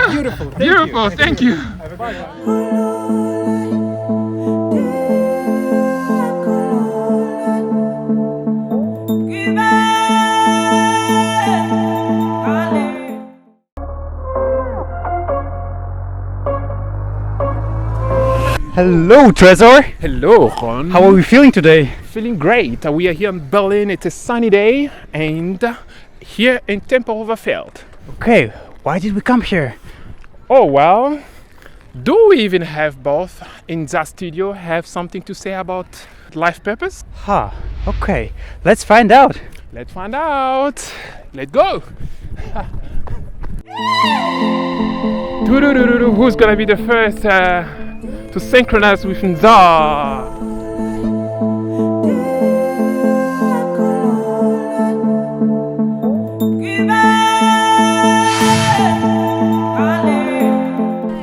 Beautiful. Beautiful. Thank you. Hello, Trezor. Hello, Ron. How are we feeling today? Feeling great. We are here in Berlin. It's a sunny day, and here in Tempelhofer Feld. Okay, why did we come here? Oh well, do we even have both in NzaaaVirtue have something to say about life purpose? Okay, let's find out. Let's find out. Let's go. Who's gonna be the first to synchronize with Nzaa?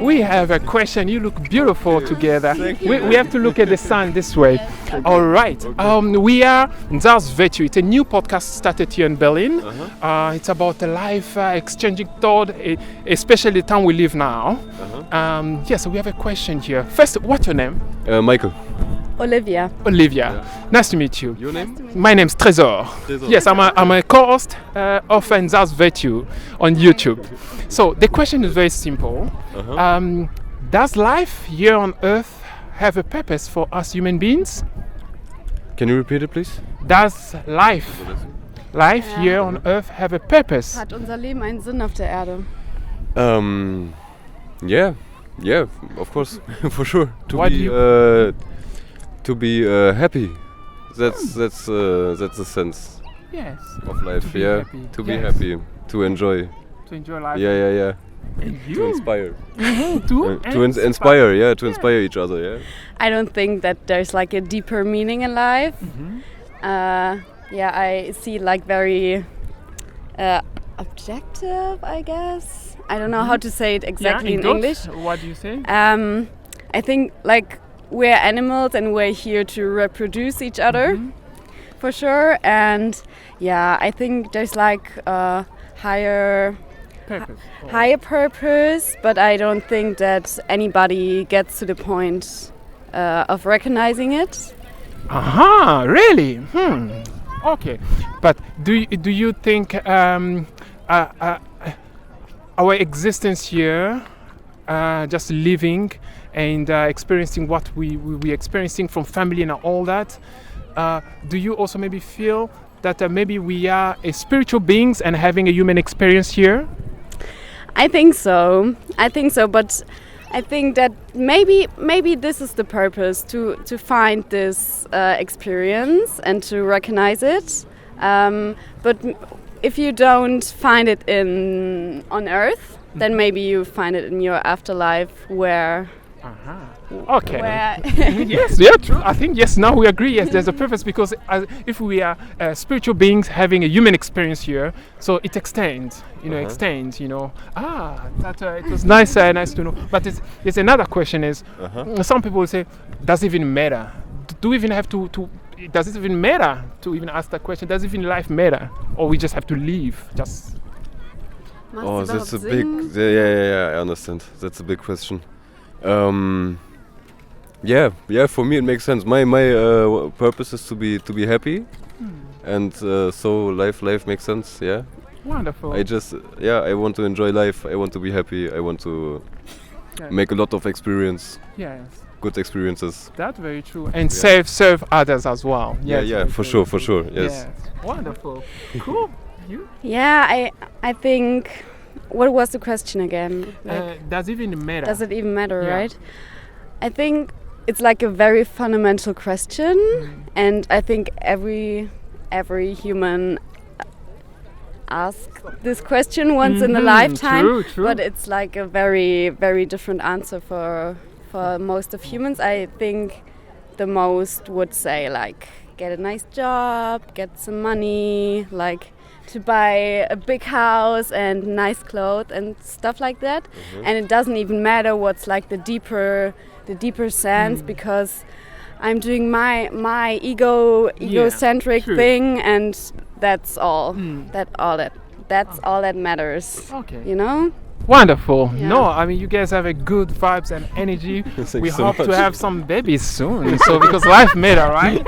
We have a question. You look beautiful together. We have to look at the sun this way. All right. We are NzaaaVirtue. It's a new podcast started here in Berlin. It's about the life exchanging thought, especially the time we live now. So we have a question here. First, what's your name? Michael. Olivia. Olivia. Yeah. Nice to meet you. Your name? My name's Trezor. Yes, I'm a co-host of NzaaaVirtue on YouTube. So the question is very simple. Does life here on Earth have a purpose for us human beings? Can you repeat it, please? Does life here on Earth have a purpose? Hat unser Leben einen Sinn auf der Erde? Yeah, of course, for sure. To be happy. That's the sense of life. To be happy, to enjoy. To enjoy life. Yeah. And you? To inspire. To inspire. To inspire each other. Yeah. I don't think that there's like a deeper meaning in life. I see like very objective, I guess. I don't know how to say it exactly in English. What do you say? I think like we're animals and we're here to reproduce each other, for sure. And I think there's like a higher purpose, but I don't think that anybody gets to the point of recognizing it. Really? Okay. But do you think our existence here, just living and experiencing what we experiencing from family and all that, do you also maybe feel that maybe we are spiritual beings and having a human experience here? I think so, but I think that maybe this is the purpose, to find this experience and to recognize it. But if you don't find it on Earth, then maybe you find it in your afterlife where... Okay. Yes, yeah, true. I think yes. Now we agree. Yes, there's a purpose, because if we are spiritual beings having a human experience here, so it extends. Extends. It was nice to know. But there's another question: is some people say, does it even matter? Do we even have to? Does it even matter to even ask that question? Does even life matter, or we just have to live? Just. That's a big. Yeah. I understand. That's a big question. Yeah, for me it makes sense. My purpose is to be happy, and so life makes sense. Yeah. Wonderful. I want to enjoy life. I want to be happy. I want to make a lot of experience. Yes. Good experiences. That's very true. And serve others as well. Yeah, for sure. Yes. Wonderful. Cool. You? Yeah, I think. What was the question again? Does it even matter? Does it even matter, right? I think it's like a very fundamental question, and I think every human asks this question once in a lifetime. True. But it's like a very, very different answer for most of humans. I think the most would say like get a nice job, get some money, like to buy a big house and nice clothes and stuff like that. And it doesn't even matter what's like the deeper sense, because I'm doing my egocentric thing, and that's all. That's all that matters. Okay. You know? Wonderful. Yeah. No, I mean you guys have a good vibes and energy. We so hope much. to have some babies soon. So because life matter, right?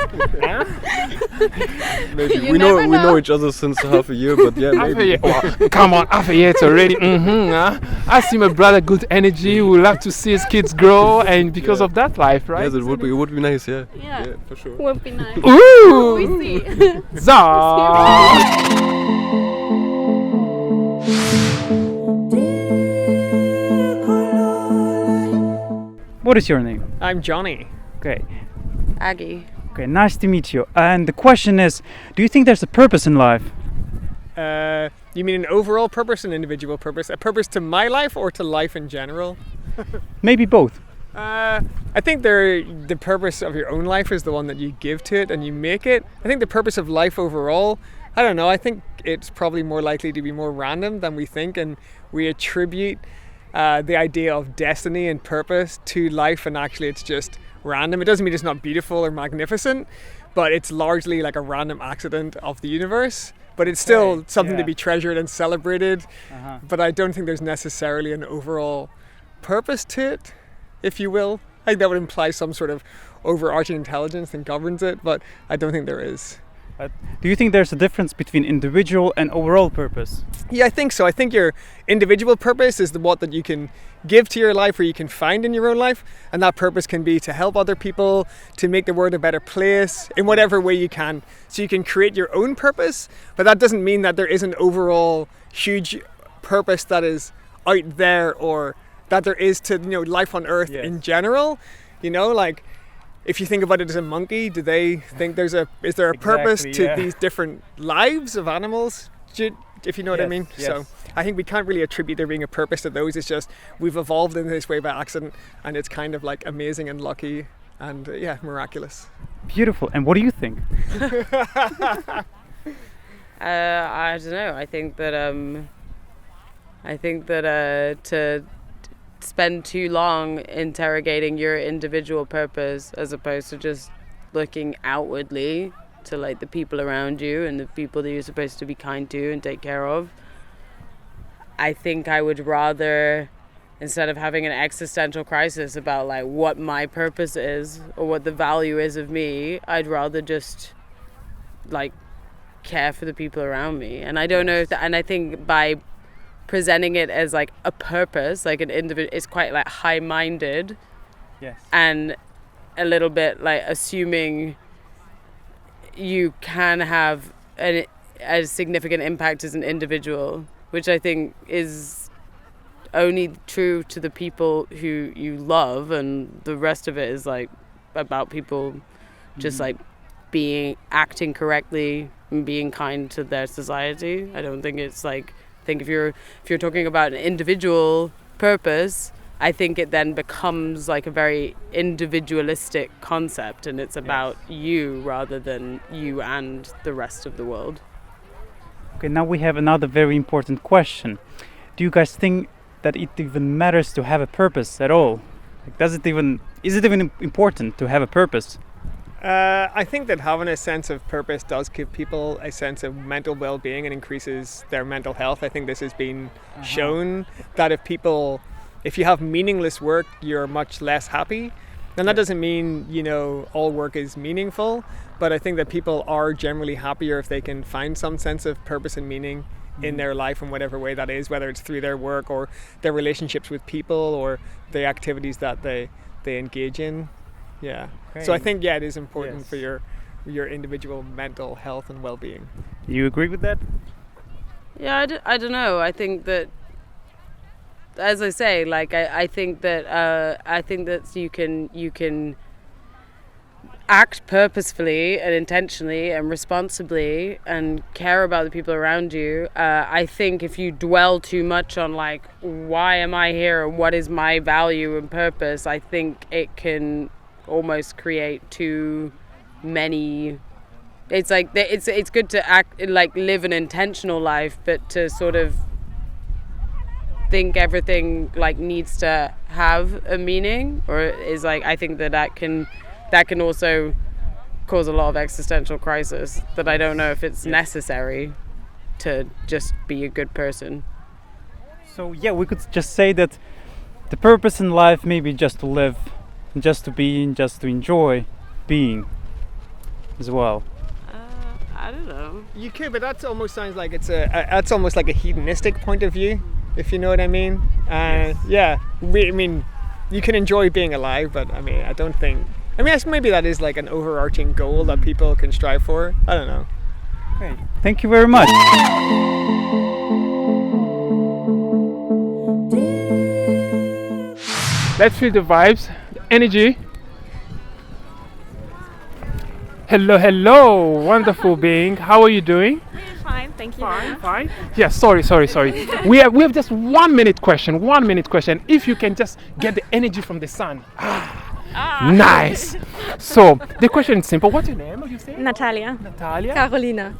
Maybe You we never know. know each other since half a year, but yeah, Half a maybe. year. Oh, come on, half a year it's already. I see my brother good energy. We love to see his kids grow, and because of that life, right? Yes, it would be nice. Yeah. Yeah. For sure. Would be nice. Ooh. We see. Za. What is your name? I'm Johnny. Okay. Aggie. Okay, nice to meet you. And the question is, do you think there's a purpose in life? You mean an overall purpose, an individual purpose? A purpose to my life or to life in general? Maybe both. I think the purpose of your own life is the one that you give to it and you make it. I think the purpose of life overall, I don't know, I think it's probably more likely to be more random than we think, and we attribute the idea of destiny and purpose to life, and actually it's just random. It doesn't mean it's not beautiful or magnificent, but it's largely like a random accident of the universe. But it's still something to be treasured and celebrated. But I don't think there's necessarily an overall purpose to it, if you will. I think that would imply some sort of overarching intelligence that governs it, but I don't think there is. Do you think there's a difference between individual and overall purpose? Yeah, I think so. I think your individual purpose is the what that you can give to your life or you can find in your own life, and that purpose can be to help other people, to make the world a better place in whatever way you can. So you can create your own purpose, but that doesn't mean that there is an overall huge purpose that is out there, or that there is to, you know, life on earth in general. You know, like if you think about it as a monkey, do they think is there a purpose to these different lives of animals? If you know what I mean. So I think we can't really attribute there being a purpose to those. It's just we've evolved in this way by accident, and it's kind of like amazing and lucky and miraculous. Beautiful. And what do you think? I don't know. I think that to spend too long interrogating your individual purpose as opposed to just looking outwardly to like the people around you and the people that you're supposed to be kind to and take care of. I think I would rather, instead of having an existential crisis about like what my purpose is or what the value is of me, I'd rather just like care for the people around me. And I don't know if and I think by presenting it as like a purpose, like an individual, it's quite like high-minded. Yes. And a little bit like assuming you can have a significant impact as an individual, which I think is only true to the people who you love, and the rest of it is like about people just like acting correctly and being kind to their society. I don't think it's like, I think if you're talking about an individual purpose, I think it then becomes like a very individualistic concept, and it's about you rather than you and the rest of the world. Okay, now we have another very important question. Do you guys think that it even matters to have a purpose at all? Like, is it even important to have a purpose? I think that having a sense of purpose does give people a sense of mental well-being and increases their mental health. I think this has been shown that if you have meaningless work, you're much less happy. And that doesn't mean, all work is meaningful, but I think that people are generally happier if they can find some sense of purpose and meaning in their life in whatever way that is, whether it's through their work or their relationships with people or the activities that they engage in. Yeah. Okay. So I think, it is important for your individual mental health and well-being. You agree with that? Yeah, I don't know. I think that, as I say, like I think that you can act purposefully and intentionally and responsibly and care about the people around you. I think if you dwell too much on like, why am I here and what is my value and purpose, I think it can almost create too many. It's like it's good to act like live an intentional life, but to sort of think everything like needs to have a meaning, or is like, I think that can also cause a lot of existential crisis, that I don't know if it's necessary to just be a good person. So we could just say that the purpose in life may be just to live, just to be, and just to enjoy being as well. I don't know. You could, but that almost sounds like that's almost like a hedonistic point of view, if you know what I mean. You can enjoy being alive, but I don't think. Maybe that is like an overarching goal that people can strive for. I don't know. Okay. Thank you very much. Let's feel the vibes, the energy. Hello, wonderful being. How are you doing? Fine, thank you. Fine. Yeah, sorry. We have just 1 minute question. If you can just get the energy from the sun. Nice. So the question is simple. What's your name? What you say? Natalia.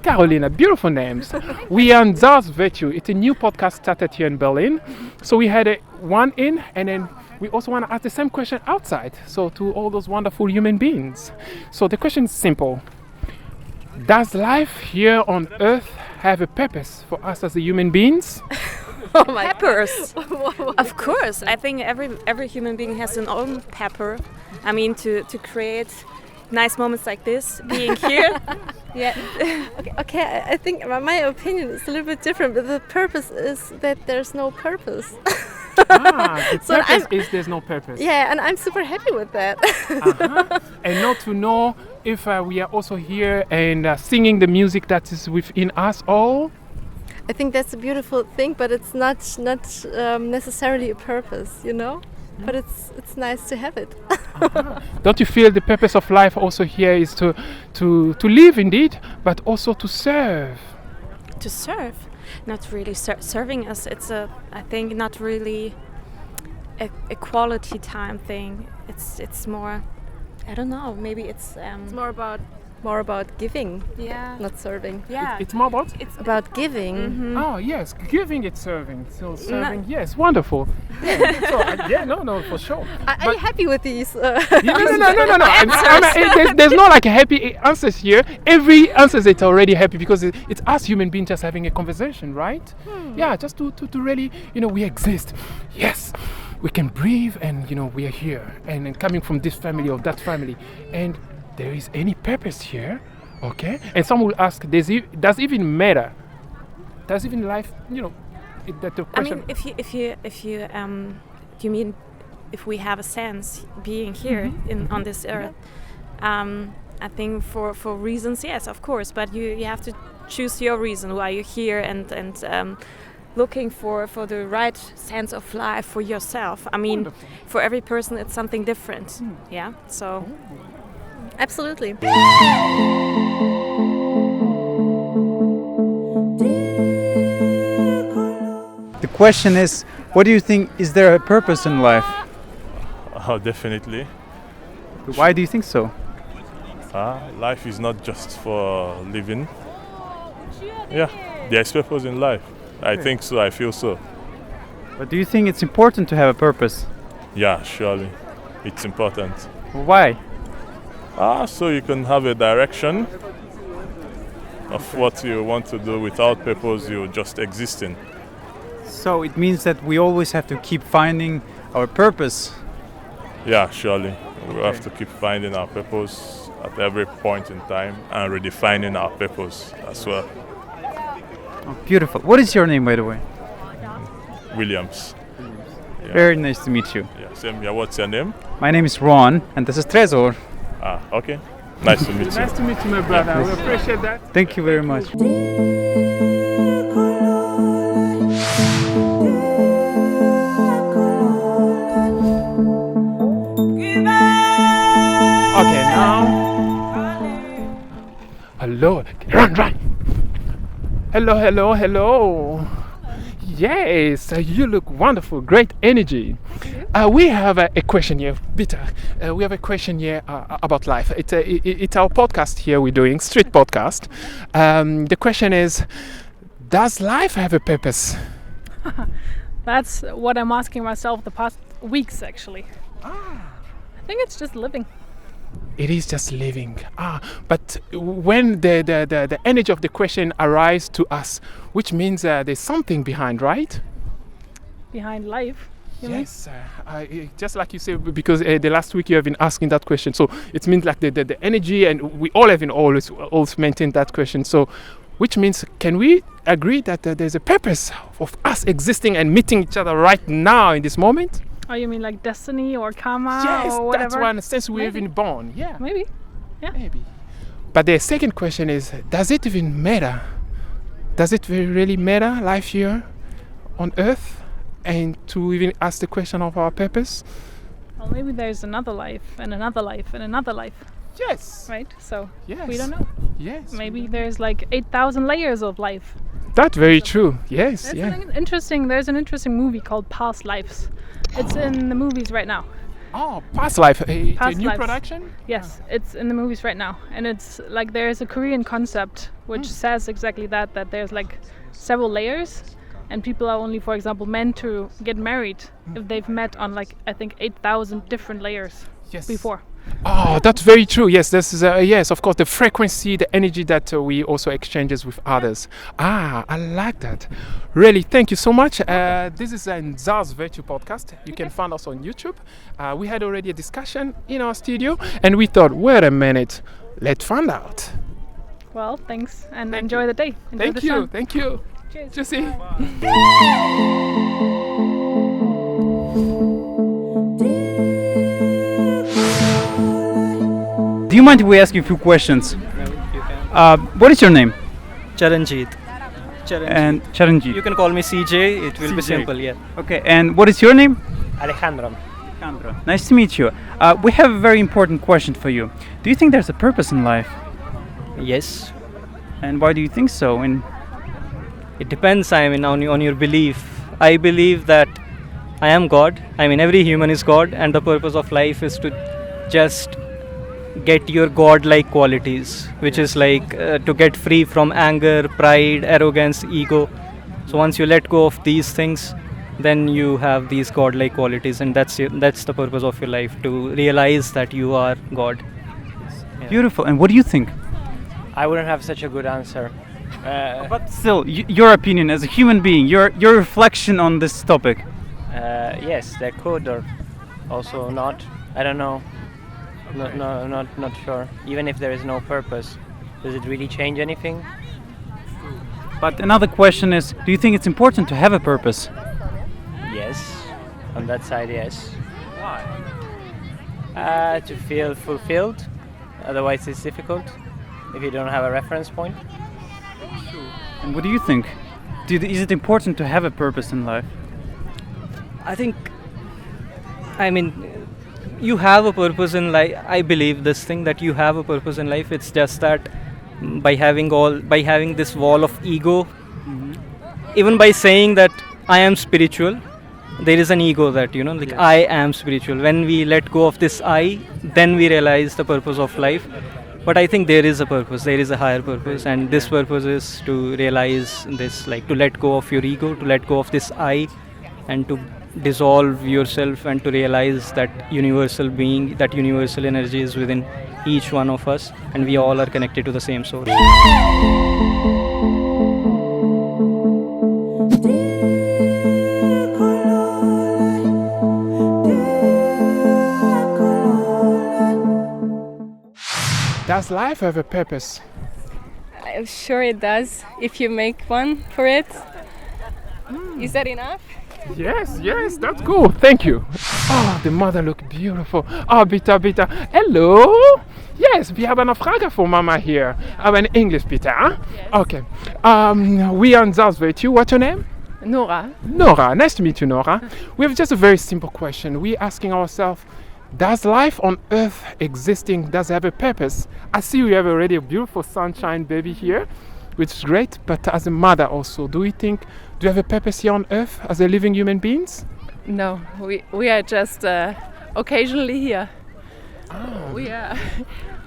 Carolina. Beautiful names. We are NzaaaVirtue. It's a new podcast started here in Berlin. So we had one in, and then we also want to ask the same question outside. So to all those wonderful human beings. So the question is simple. Does life here on Earth have a purpose for us as human beings? Oh my purpose. Of course. I think every human being has an own purpose. To create nice moments like this, being here. Yeah. Okay. I think my opinion is a little bit different, but the purpose is that there's no purpose. The purpose is there's no purpose. Yeah, and I'm super happy with that. And not to know if we are also here and singing the music that is within us all. I think that's a beautiful thing, but it's not necessarily a purpose, But it's nice to have it. Don't you feel the purpose of life also here is to live indeed, but also to serve? To serve, not really serving us. I think not really a quality time thing. It's more, I don't know. Maybe it's more about giving, not serving. Yeah, it's more about? It's about giving. Mm-hmm. Oh yes, giving it's serving. So serving, yes, wonderful. No, for sure. Are you happy with these? No. There's no like happy answers here. Every answer is already happy because it's us human beings just having a conversation, right? Yeah, just to really, we exist. Yes. We can breathe and, we are here and coming from this family or that family. And there is any purpose here, okay? And some will ask, does it even matter? Does even life, that the question? You mean if we have a sense being here on this earth? I think for reasons, yes, of course. But you have to choose your reason why you're here and looking for the right sense of life for yourself. Wonderful. For every person, it's something different. Yeah. So. Absolutely. The question is, what do you think, is there a purpose in life? Oh, definitely. Why do you think so? Life is not just for living. Yeah, there's purpose in life. I think so, I feel so. But do you think it's important to have a purpose? Yeah, surely. It's important. Why? So you can have a direction of what you want to do. Without purpose, you're just existing. So it means that we always have to keep finding our purpose. Yeah, surely. We have to keep finding our purpose at every point in time and redefining our purpose as well. Oh, beautiful. What is your name, by the way? Williams. Yeah. Very nice to meet you. Yeah, same here. What's your name? My name is Ron, and this is Trezor. Ah, okay. Nice to meet you. Nice to meet you, my brother. Yeah, we appreciate that. Thank you very much. Okay, now. Hello. Run. Hello. Yes, you look wonderful. Great energy. We have a question here, Peter. We have a question here about life. It's our podcast here we're doing, street podcast. The question is, does life have a purpose? That's what I'm asking myself the past weeks, actually. I think it's just living. It is just living. But when the energy of the question arises to us, which means there's something behind, right? Behind life. Yes, just like you said, because the last week you have been asking that question, so it means like the energy, and we all have been always maintain that question. So, which means, can we agree that there's a purpose of us existing and meeting each other right now in this moment? Oh, you mean like destiny or karma Yes, or whatever? that's one since we've been born. Yeah, maybe. Yeah, maybe. But the second question is, does it even matter? Does it really matter, life here on Earth? And to even ask the question of our purpose? Well, maybe there's another life and another life and another life. Yes. Right? So, yes. We don't know. Yes. Maybe there's like 8,000 layers of life. That's very true. Yes. There's an interesting movie called Past Lives. It's in the movies right now. Oh, Past Life. It's a new Lives. production? Yes, it's in the movies right now. And it's like there's a Korean concept which says exactly that there's like several layers. And people are only, for example, meant to get married if they've met on like, I think, 8,000 different layers before. Oh, that's very true. Yes, this is yes, of course, the frequency, the energy that we also exchanges with others. I like that. Really, thank you so much. This is a NzaaaVirtue podcast. You can find us on YouTube. We had already a discussion in our studio, and we thought, wait a minute, let's find out. Well, thanks, and enjoy the day. Enjoy the Thank you. sun. Thank you. Cheers. Tschüssi. Do you mind if we ask you a few questions? What is your name? Charanjit. And Charanjit. You can call me CJ. It will be CJ. simple, yeah. Okay, and what is your name? Alejandro. Nice to meet you. We have a very important question for you. Do you think there's a purpose in life? Yes. And why do you think so? And it depends, on your belief. I believe that I am God. Every human is God, and the purpose of life is to just get your God-like qualities, which is like to get free from anger, pride, arrogance, ego. So once you let go of these things, then you have these God-like qualities, and that's the purpose of your life, to realize that you are God. Yeah. Beautiful. And what do you think? I wouldn't have such a good answer. But still, your opinion as a human being, your reflection on this topic. Yes, there could, or also not. I don't know. Not sure. Even if there is no purpose, does it really change anything? But another question is, do you think it's important to have a purpose? Yes, on that side, yes. Why? To feel fulfilled. Otherwise, it's difficult if you don't have a reference point. And what do you think? Is it important to have a purpose in life? I think, you have a purpose in life. I believe this thing, that you have a purpose in life. It's just that by having this wall of ego, even by saying that I am spiritual, there is an ego that, yes. I am spiritual. When we let go of this I, then we realize the purpose of life. But I think there is a purpose, there is a higher purpose, and this purpose is to realize this, like to let go of your ego, to let go of this I, and to dissolve yourself, and to realize that universal being, that universal energy is within each one of us, and we all are connected to the same source. does life have a purpose? I'm sure it does, if you make one for it. Is that enough? Yes, that's cool. Thank you. Oh, the mother look beautiful. Oh, bitte. Hello. Yes, we have eine Frage for Mama here. Aber in English, bitte. Huh? Yes. Okay. We are NzaaaVirtue. What's your name? Nora. Nora. Nice to meet you, Nora. We have just a very simple question. We're asking ourselves, does life on Earth existing, does it have a purpose? I see we have already a beautiful sunshine baby here, which is great, but as a mother also, do you have a purpose here on Earth as a living human beings? No, we are just occasionally here.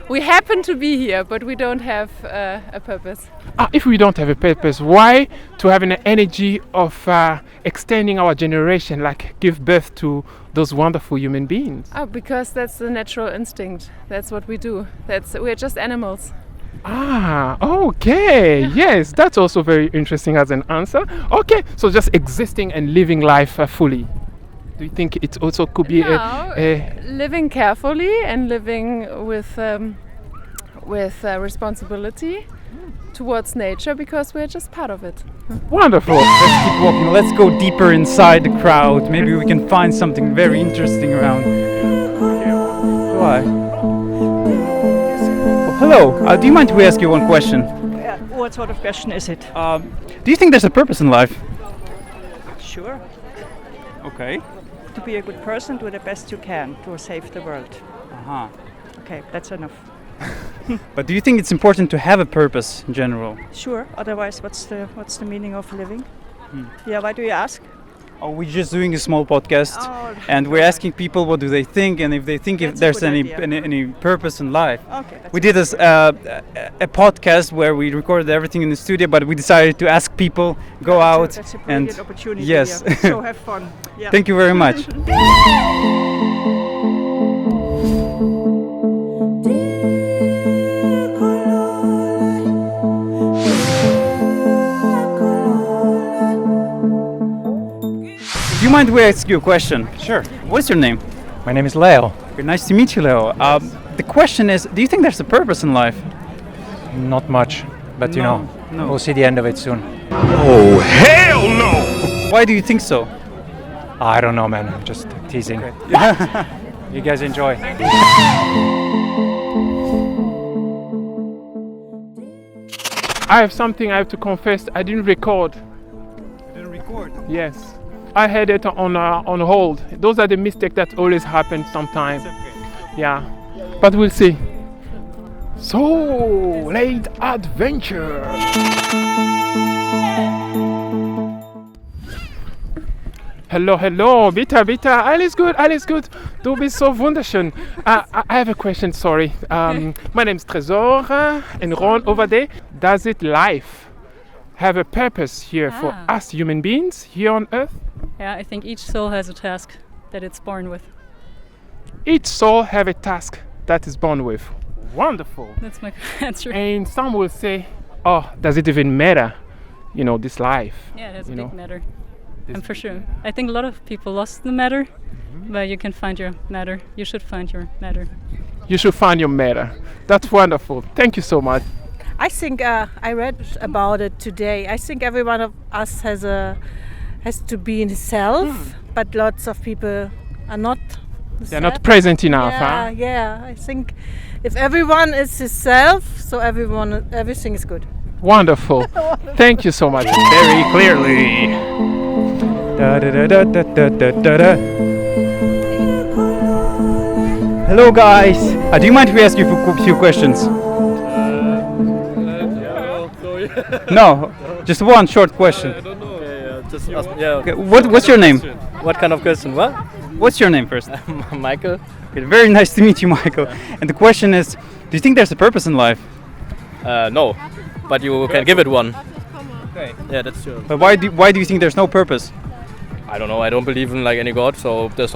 We happen to be here, but we don't have a purpose. If we don't have a purpose, why to have an energy of extending our generation, like give birth to those wonderful human beings? Because that's the natural instinct. That's what we do. We're just animals. Okay. Yes, that's also very interesting as an answer. Okay, so just existing and living life fully. Do you think it also could be living carefully and living with responsibility towards nature, because we're just part of it. Wonderful. Let's keep walking. Let's go deeper inside the crowd. Maybe we can find something very interesting around. Why? Hello. Do you mind if we ask you one question? What sort of question is it? Do you think there's a purpose in life? Sure. Okay. To be a good person, do the best you can to save the world. Okay, that's enough. But do you think it's important to have a purpose in general? Sure. Otherwise, what's the meaning of living? Yeah. Why do you ask? Oh, we're just doing a small podcast, and we're asking people what do they think, and if they think if there's any purpose in life. Okay. We did a podcast where we recorded everything in the studio, but we decided to ask people go out that's a and brilliant opportunity. yes. Yeah. So have fun. Yeah. Thank you very much. Do you mind if we ask you a question? Sure. What's your name? My name is Leo. Okay, nice to meet you, Leo. The question is, do you think there's a purpose in life? Not much, but you know, we'll see the end of it soon. Oh, hell no! Why do you think so? I don't know, man. I'm just teasing. Okay. You guys enjoy. I have something I have to confess. I didn't record. You didn't record? Yes. I had it on hold. Those are the mistakes that always happen sometimes. Yeah, but we'll see. So, late adventure. Hello, bitte, alles gut. Du bist so wunderschön. I have a question, sorry. My name is Tresor, and Ron over there. Does life have a purpose here for us human beings here on Earth? Yeah, I think each soul has a task that it's born with. Each soul have a task that is born with. Wonderful. That's my answer. And some will say, oh, does it even matter? You know, this life. Yeah, it has a big matter. And for sure. I think a lot of people lost the matter, but you can find your matter. You should find your matter. You should find your matter. That's wonderful. Thank you so much. I think I read about it today. I think every one of us has to be in himself, but lots of people are not. They're not present enough, huh? Yeah. I think if everyone is himself, so everything is good. Wonderful. Thank you so much. Very clearly. Hello, guys. Do you mind if we ask you a few questions? No, just one short question. I don't know. Just ask, Okay, what's your name? What kind of question? What? What's your name first? Michael. Okay, very nice to meet you, Michael. And the question is, do you think there's a purpose in life? No, but you can give it one. Okay. Yeah, that's true. But why do you think there's no purpose? I don't know. I don't believe in any god, so that's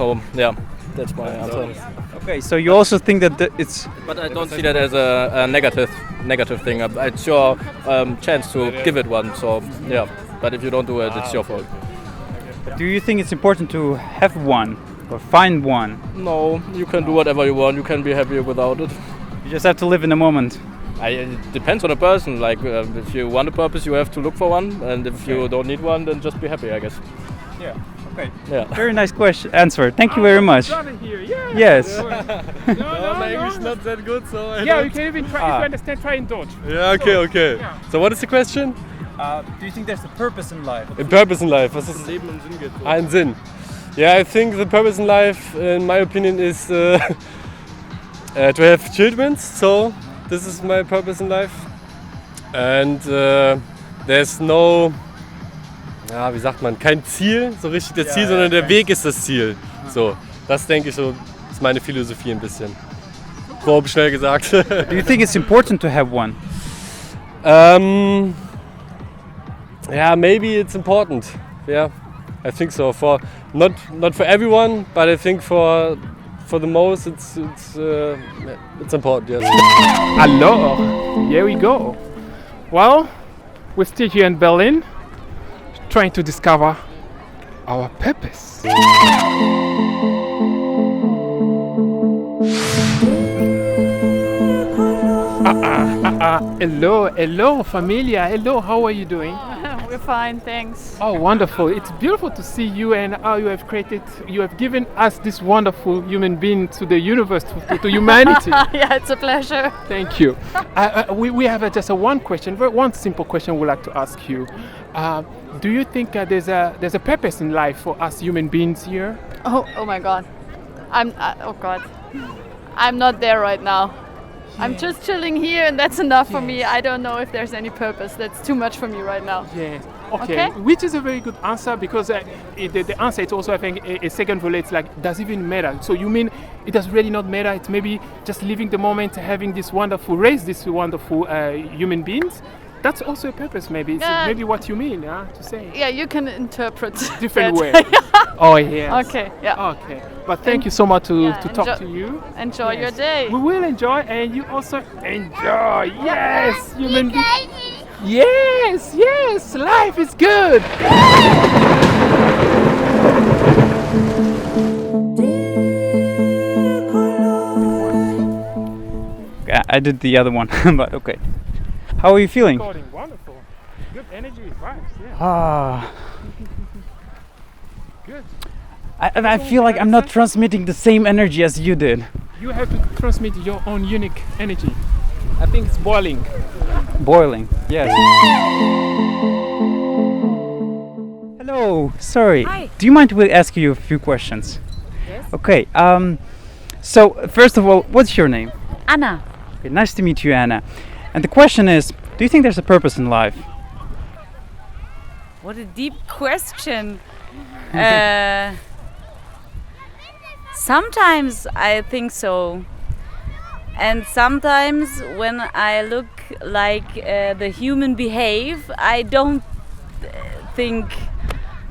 that's my answer. Okay, so you also think that it's. But I don't see that as a negative thing. It's your chance to give it one. So yeah. But if you don't do it, it's your fault. Do you think it's important to have one or find one? No, you can do whatever you want. You can be happy without it. You just have to live in the moment. It depends on the person. Like if you want a purpose, you have to look for one, and if you don't need one, then just be happy, I guess. Yeah. Okay. Yeah. Very nice answer. Thank you very much. Yes. No, my English is not that good, so I you can even try. If you understand, try in Dutch. Yeah. Okay. Yeah. So what is the question? Do you think there's a purpose in life? A purpose in life. Was ist Leben einen Sinn gibt. Ein Sinn. Yeah, I think the purpose in life, in my opinion, is to have children. So this is my purpose in life. And there's no, ja, wie sagt man, kein Ziel, so richtig das Ziel, sondern der Weg ist das Ziel. So, das denke ich so, ist meine Philosophie ein bisschen. Grob schnell gesagt. Do you think it's important to have one? Yeah, maybe it's important. Yeah, I think so. For not for everyone, but I think for the most, it's important. Yes. Alors, here we go. Well, we're still here in Berlin, trying to discover our purpose. Hello, familia. Hello, how are you doing? We're fine, thanks. Oh, wonderful. It's beautiful to see you and how you have given us this wonderful human being to the universe, to humanity. Yeah, it's a pleasure. Thank you. We have just one question, one simple question we'd like to ask you. Do you think there's a purpose in life for us human beings here? Oh my God. I'm not there right now. I'm just chilling here and that's enough for me. I don't know if there's any purpose. That's too much for me right now. Yes. Okay. Which is a very good answer because the answer is also, I think, a second relates like, does it even matter? So you mean it does really not matter? It's maybe just living the moment, having this wonderful human beings. That's also a purpose, maybe. It's maybe what you mean, to say. Yeah, you can interpret different way. Yeah. Oh yes. Okay. Yeah. Okay. But thank you so much to talk to you. Enjoy your day. We will enjoy, and you also enjoy. Yes, human being. Yes. Life is good. I did the other one, but okay. How are you feeling? Wonderful. Good energy, vibes. Yeah. Good. I feel like I'm not transmitting the same energy as you did. You have to transmit your own unique energy. I think it's boiling. Boiling, yes. Hello, sorry. Hi. Do you mind if we ask you a few questions? Yes. Okay, so first of all, what's your name? Anna. Okay, nice to meet you, Anna. And the question is, do you think there's a purpose in life? What a deep question. Sometimes I think so. And sometimes when I look like the human behave, I don't think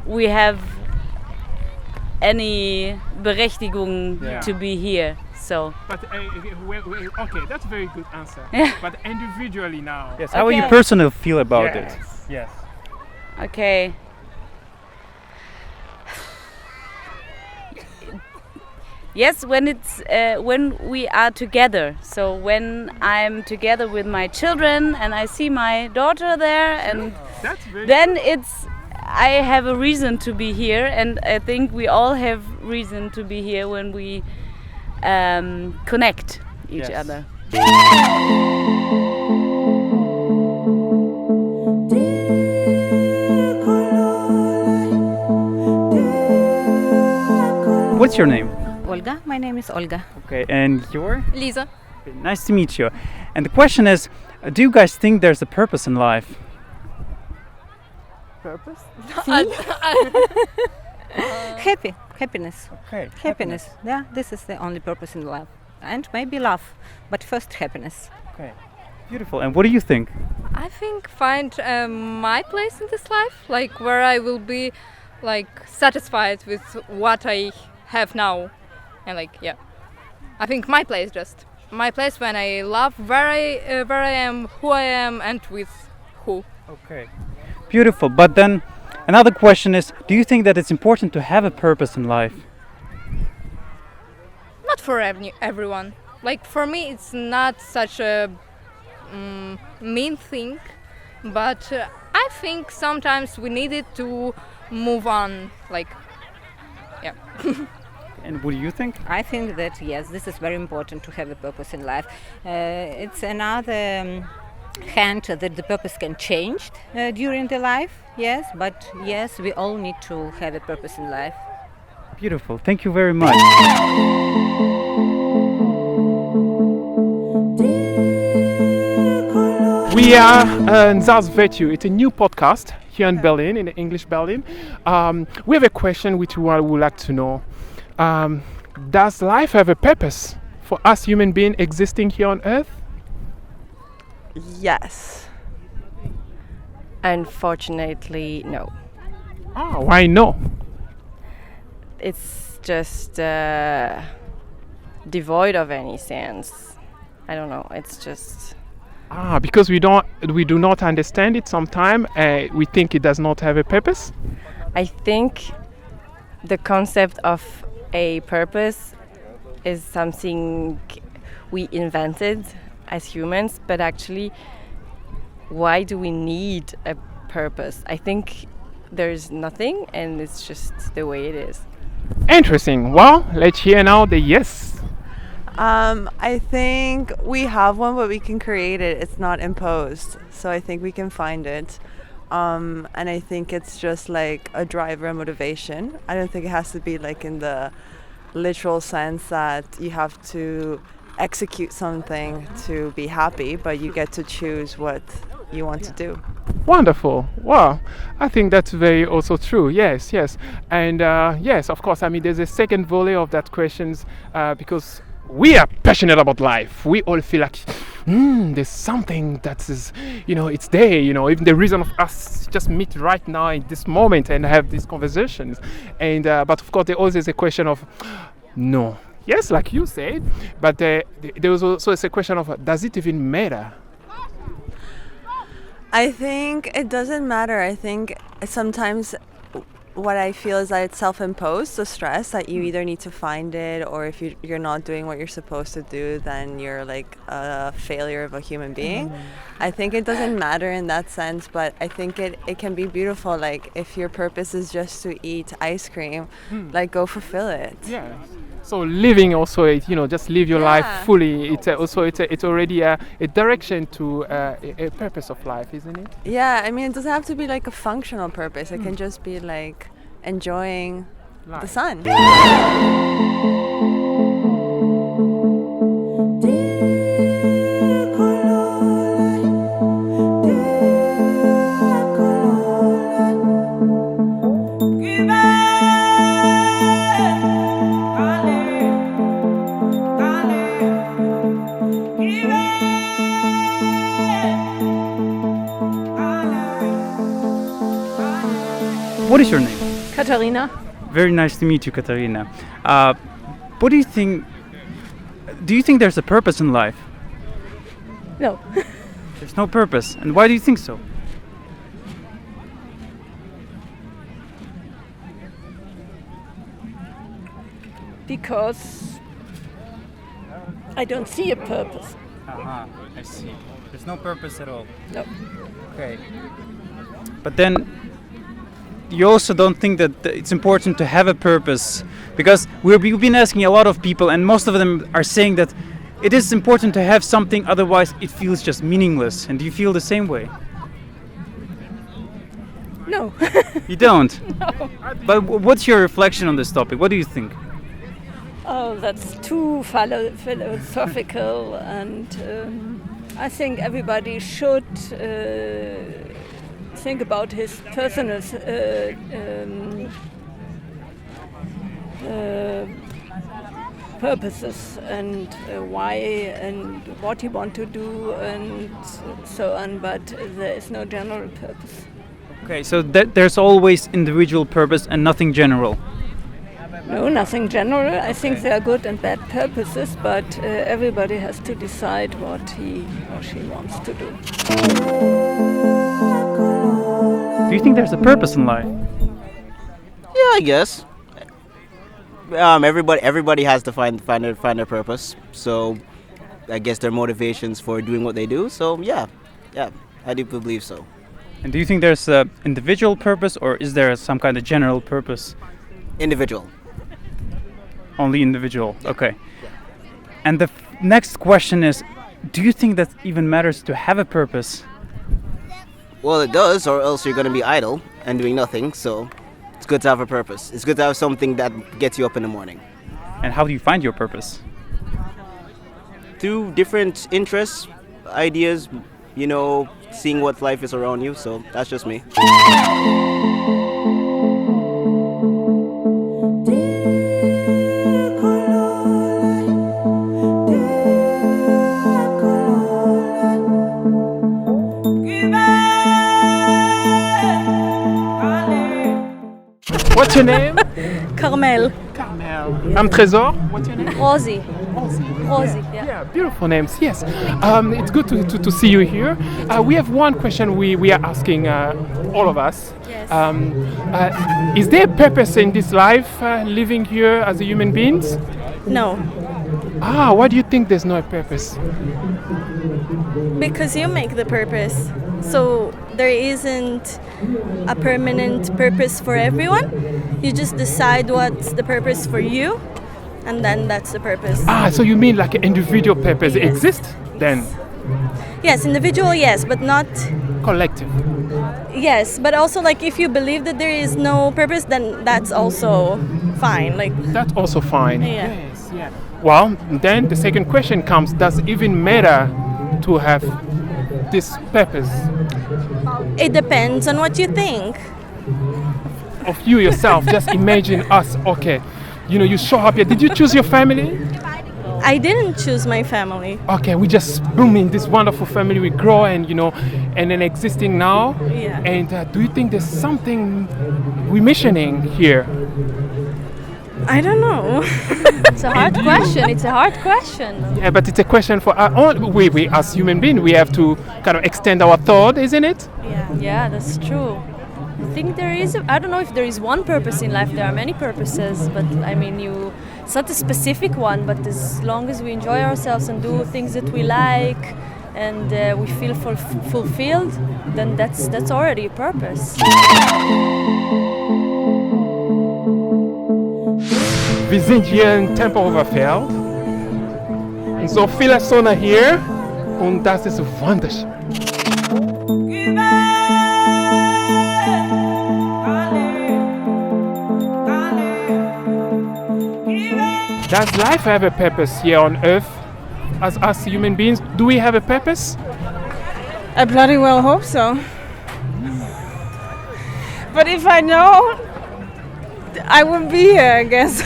we have any Berechtigung to be here. So. But okay, that's a very good answer. Yeah. But individually now. Yes. How do you personally feel about it? Yes. Okay. Yes, when we are together. So when I'm together with my children and I see my daughter there, and then I have a reason to be here, and I think we all have reason to be here when we connect each other. What's your name? Olga. My name is Olga. Okay, and your? Lisa. Okay, nice to meet you. And the question is, do you guys think there's a purpose in life? Purpose? Happiness. Okay. Happiness. Yeah, this is the only purpose in life. And maybe love, but first happiness. Okay. Beautiful. And what do you think? I think find my place in this life, like where I will be like satisfied with what I have now. And like, yeah, I think my place when I love where I am, who I am, and with who. Okay. Beautiful. But then another question is, do you think that it's important to have a purpose in life? Not for everyone. like for me it's not such a mean thing, but I think sometimes we needed to move on, like, yeah. And what do you think? I think that yes, this is very important to have a purpose in life. It's another hint that the purpose can change during the life, yes, but yes, we all need to have a purpose in life. Beautiful. Thank you very much. We are NzaaaVirtue. It's a new podcast here in Berlin, in English Berlin. We have a question which we would like to know. Does life have a purpose for us human beings existing here on Earth? Yes. Unfortunately, no. Why no? It's just devoid of any sense. I don't know. It's just. Because we do not understand it sometimes. We think it does not have a purpose. I think the concept of a purpose is something we invented as humans, but actually, why do we need a purpose? I think there's nothing, and it's just the way it is. Interesting. Well, let's hear now the yes. I think we have one, but we can create it. It's not imposed, so I think we can find it. And I think it's just like a driver and motivation. I don't think it has to be like in the literal sense that you have to execute something to be happy, but you get to choose what you want to do. Wonderful. Wow. I think that's very also true. Yes. And yes, of course, I mean, there's a second volley of that questions because we are passionate about life. We all feel like there's something that is, it's there, even the reason of us just meet right now in this moment and have these conversations. And but of course, there always is a question of no. Yes, like you said, but there was also a question of does it even matter? I think it doesn't matter. I think sometimes what I feel is that it's self-imposed, the stress that you either need to find it, or if you're not doing what you're supposed to do, then you're like a failure of a human being. I think it doesn't matter in that sense, but I think it can be beautiful. Like if your purpose is just to eat ice cream, like go fulfill it. Yeah. So living also, just live your life fully. It's it's already a direction to a purpose of life, isn't it? Yeah, I mean, it doesn't have to be like a functional purpose. It can just be like enjoying the sun. What is your name? Katharina. Very nice to meet you, Katharina. What do you think? Do you think there's a purpose in life? No. There's no purpose. And why do you think so? Because I don't see a purpose. I see. There's no purpose at all. No. Okay. But then you also don't think that it's important to have a purpose, because we've been asking a lot of people and most of them are saying that it is important to have something, otherwise it feels just meaningless. And do you feel the same way? No. You don't? No. But what's your reflection on this topic? What do you think? Oh, that's too philosophical, and I think everybody should think about his personal purposes and why and what he want to do and so on, but there is no general purpose. Okay, so there's always individual purpose and nothing general. No, nothing general. I think there are good and bad purposes, but everybody has to decide what he or she wants to do. Do you think there's a purpose in life? Yeah, I guess. Everybody has to find their purpose. So I guess, their motivations for doing what they do. So yeah, I do believe so. And do you think there's an individual purpose, or is there some kind of general purpose? Individual. Only individual. Okay. And the next question is, do you think that even matters to have a purpose? Well, it does, or else you're going to be idle and doing nothing. So it's good to have a purpose. It's good to have something that gets you up in the morning. And how do you find your purpose? Through different interests, ideas, you know, seeing what life is around you. So that's just me. What's your name? Carmel. Carmel. I'm Trésor. What's your name? Rosie. Rosie. Yeah, beautiful names. Yes. It's good to see you here. We have one question we are asking all of us. Yes. Is there a purpose in this life, living here as a human beings? No. Why do you think there's no purpose? Because you make the purpose. So there isn't a permanent purpose for everyone. You just decide what's the purpose for you, and then that's the purpose. So you mean like an individual purpose exists then? Yes, individual, yes, but not collective. Yes, but also like if you believe that there is no purpose, then that's also fine. Like that's also fine. Yeah. Yes, yeah. Well, then the second question comes: does it even matter to have this purpose? It depends on what you think. Of you yourself, just imagine us. Okay, you know, you show up here. Did you choose your family? I didn't choose my family. Okay, we just boom in this wonderful family. We grow and and then existing now. Yeah. And do you think there's something we're missioning here? I don't know. It's a hard question. It's a hard question. Yeah, but it's a question for we as human beings. We have to kind of extend our thought, isn't it? Yeah, that's true. I think there is. I don't know if there is one purpose in life. There are many purposes, but I mean, it's not a specific one. But as long as we enjoy ourselves and do things that we like, and we feel fulfilled, then that's already a purpose. Wir sind hier in Tempelhofer Feld. Und so viele Sonne hier. Und das ist wunderschön. Does life have a purpose here on Earth? As us human beings, do we have a purpose? I bloody well hope so. But if I know, I wouldn't be here, I guess.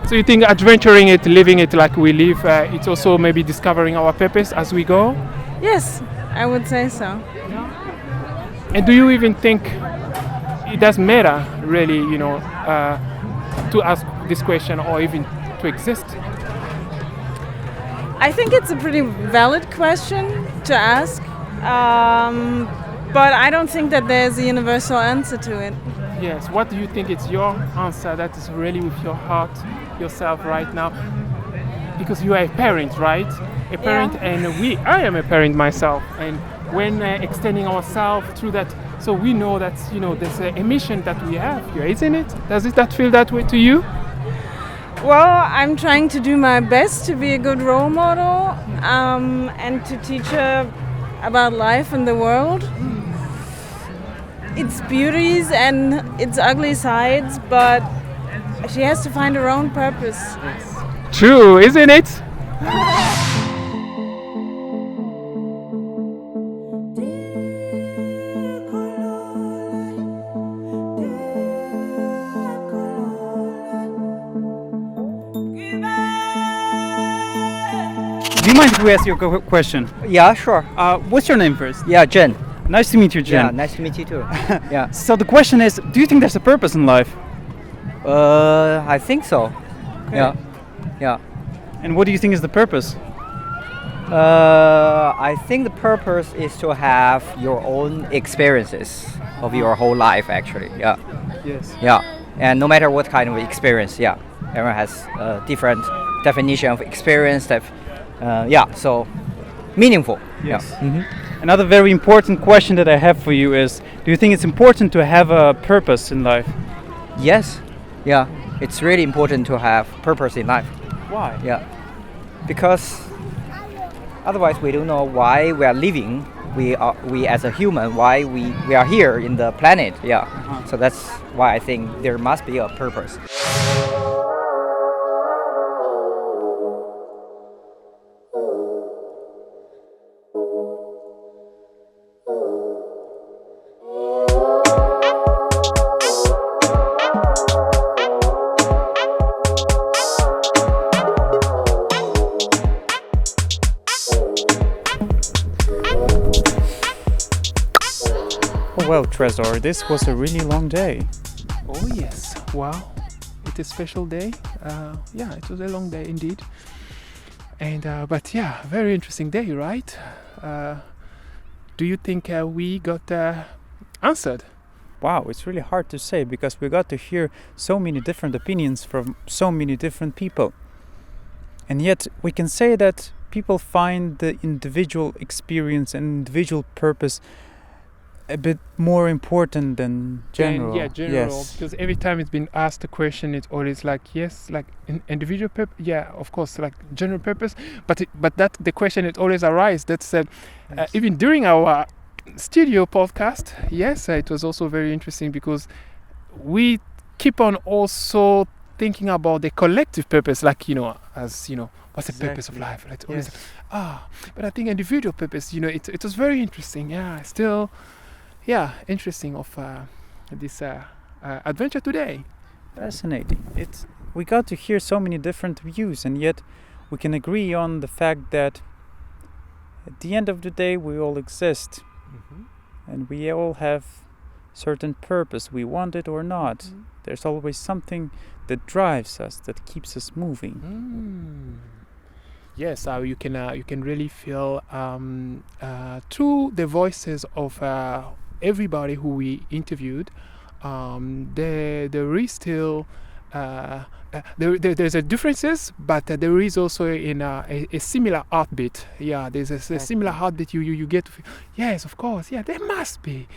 So you think adventuring it, living it like we live, it's also maybe discovering our purpose as we go? Yes, I would say so. And do you even think it does matter, really, to ask this question or even to exist? I think it's a pretty valid question to ask, but I don't think that there's a universal answer to it. Yes, what do you think is your answer that is really with your heart, yourself right now? Because you are a parent, right? A parent, and I am a parent myself. And when extending ourselves through that, so we know that, there's a mission that we have here, isn't it? Does that feel that way to you? Well, I'm trying to do my best to be a good role model and to teach her about life and the world. Its beauties and its ugly sides, but she has to find her own purpose. True, isn't it? Do you mind if we ask you a question? Yeah, sure. What's your name first? Yeah, Jen. Nice to meet you, Jen. Yeah, nice to meet you too. Yeah. So the question is, do you think there's a purpose in life? I think so. Okay. Yeah. Yeah. And what do you think is the purpose? I think the purpose is to have your own experiences of your whole life, actually. Yeah. Yes. Yeah. And no matter what kind of experience, yeah, everyone has a different definition of experience, so meaningful. Yes. Yeah. Mhm. Another very important question that I have for you is: do you think it's important to have a purpose in life? Yes. Yeah. It's really important to have purpose in life. Why? Yeah. Because otherwise we don't know why we are living. We as a human, why we are here in the planet. Yeah. So that's why I think there must be a purpose. Oh well, Trezor, this was a really long day. Oh yes, wow, it's a special day. Yeah, it was a long day indeed. And but yeah, very interesting day, right? Do you think we got answered? Wow, it's really hard to say because we got to hear so many different opinions from so many different people. And yet we can say that people find the individual experience and individual purpose a bit more important than general. Yeah, general. Yes. Because every time it's been asked a question, it's always like, yes, like individual purpose. Yeah, of course, like general purpose. But that the question it always arises. That's even during our studio podcast. Yes, it was also very interesting because we keep on also thinking about the collective purpose, like as what's the purpose of life? Like always, but I think individual purpose. It was very interesting. Yeah, still. Yeah, interesting of this adventure today. Fascinating. We got to hear so many different views, and yet we can agree on the fact that at the end of the day we all exist, and we all have certain purpose, we want it or not. There's always something that drives us, that keeps us moving. Yes, you can really feel through the voices of everybody who we interviewed. There is still there's a differences, but there is also a similar heartbeat. Yeah, there's a similar heartbeat. You get to feel, yes, of course. Yeah, there must be.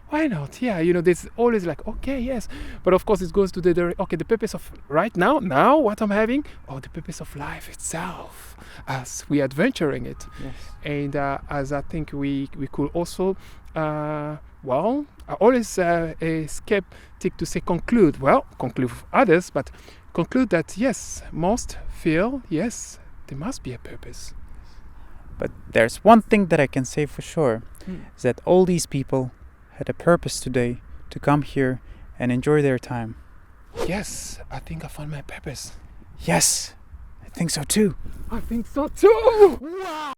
Why not? Yeah, there's always like, okay, yes. But of course it goes to the purpose of right now what I'm having, or the purpose of life itself as we adventuring it. Yes. And as I think we could also, I always a skeptic to say conclude for others, but conclude that yes, most feel, yes, there must be a purpose. But there's one thing that I can say for sure, is that all these people had a purpose today to come here and enjoy their time. Yes, I think I found my purpose. Yes, I think so too. I think so too! Wow!